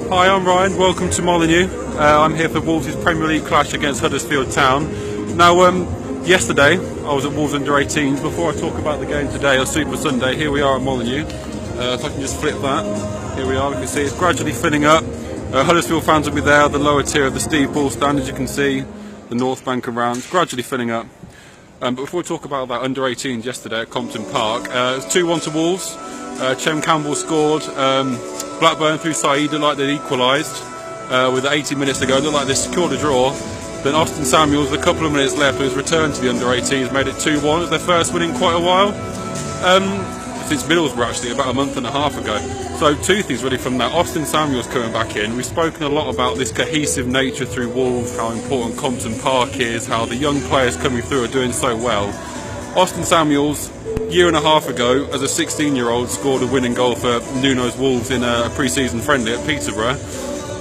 Hi, I'm Ryan. Welcome to Molineux. I'm here for Wolves' Premier League clash against Huddersfield Town. Now, yesterday I was at Wolves under-18s. Before I talk about the game today, a Super Sunday, here we are at Molineux. If I can just flip that, here we are. You can see it's gradually filling up. Huddersfield fans will be there, the lower tier of the Steve Ball stand, as you can see, the North Bank around, gradually filling up. But before we talk about that under-18s yesterday at Compton Park, it was 2-1 to Wolves. Chem Campbell scored. Blackburn through Saeed looked like they'd equalised with 80 minutes to go. Looked like they secured a draw. Then Austin Samuels, with a couple of minutes left, with his return to the under-18s, made it 2-1. It was their first win in quite a while. Since Middlesbrough, actually, about a month and a half ago. So two things really from that. Austin Samuels coming back in. We've spoken a lot about this cohesive nature through Wolves, how important Compton Park is, how the young players coming through are doing so well. Austin Samuels, a year and a half ago, as a 16-year-old, scored a winning goal for Nuno's Wolves in a pre-season friendly at Peterborough.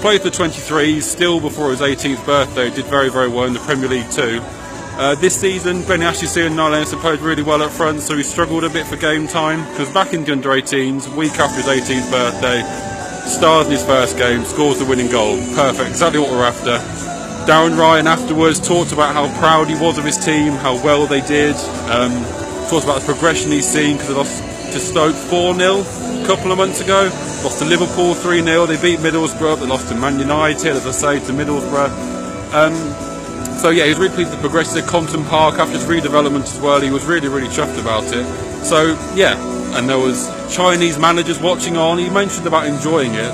Played for 23s, still before his 18th birthday, did very, very well in the Premier League too. This season, Benny Ashton and Nolan played really well up front, so he struggled a bit for game time, because back in the under-18s, week after his 18th birthday, stars in his first game, scores the winning goal. Perfect, exactly what we're after. Darren Ryan afterwards talked about how proud he was of his team, how well they did. Talked about the progression he's seen, because they lost to Stoke 4-0 a couple of months ago, lost to Liverpool 3-0, they beat Middlesbrough, they lost to Man United, as I say, to Middlesbrough. So yeah, he was really pleased with the progression at Compton Park after his redevelopment as well. He was really, really chuffed about it. So yeah, and there was Chinese managers watching on. He mentioned about enjoying it.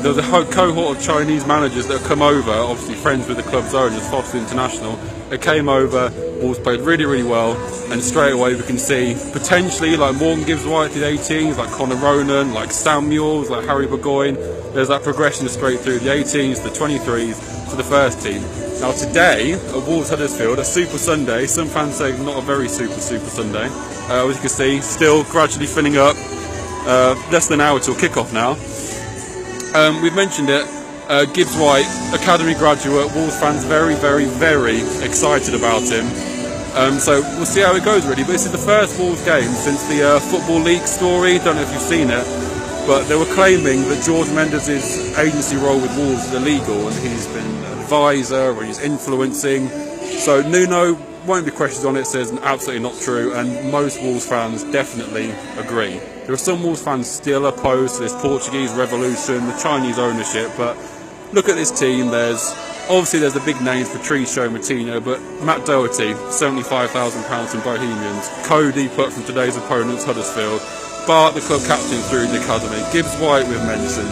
There was a cohort of Chinese managers that had come over, obviously friends with the club's owners, Foster International. They came over, Wolves played really, really well, and straight away we can see potentially like Morgan Gibbs-White to the 18s, like Conor Ronan, like Samuels, like Harry Burgoyne. There's that progression straight through the 18s, the 23s to the first team. Now today at Wolves Huddersfield, a Super Sunday. Some fans say not a very Super Sunday. As you can see, still gradually filling up. Less than an hour till kick-off now. We've mentioned it. Gibbs-White, academy graduate. Wolves fans very, very, very excited about him. So we'll see how it goes really. But this is the first Wolves game since the Football League story. Don't know if you've seen it, but they were claiming that George Mendes' agency role with Wolves is illegal, and he's been an advisor or he's influencing. So Nuno won't be questioned on it, says absolutely not true, and most Wolves fans definitely agree. There are some Wolves fans still opposed to this Portuguese revolution, the Chinese ownership, but look at this team. There's the big names, Patricio, Martino, but Matt Doherty, £75,000 from Bohemians. Cody put from today's opponents, Huddersfield. Bart, the club captain through the academy. Gibbs-White we've mentioned.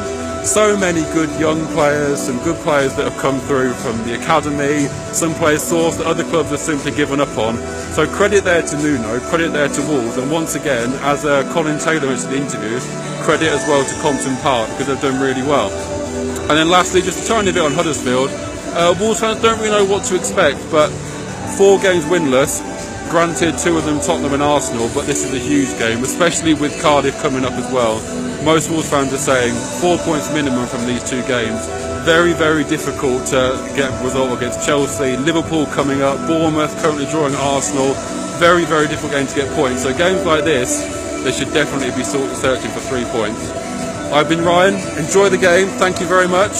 So many good young players, some good players that have come through from the academy, some players sourced that other clubs have simply given up on. So credit there to Nuno, credit there to Wolves, and once again, as Colin Taylor mentioned in the interview, credit as well to Compton Park, because they've done really well. And then lastly, just a tiny bit on Huddersfield. Wolves fans don't really know what to expect, but 4 games winless. Granted, 2 of them Tottenham and Arsenal, but this is a huge game, especially with Cardiff coming up as well. Most Wolves fans are saying 4 points minimum from these 2 games. Very, very difficult to get a result against Chelsea. Liverpool coming up, Bournemouth currently drawing Arsenal. Very, very difficult game to get points. So games like this, they should definitely be searching for 3 points. I've been Ryan. Enjoy the game. Thank you very much.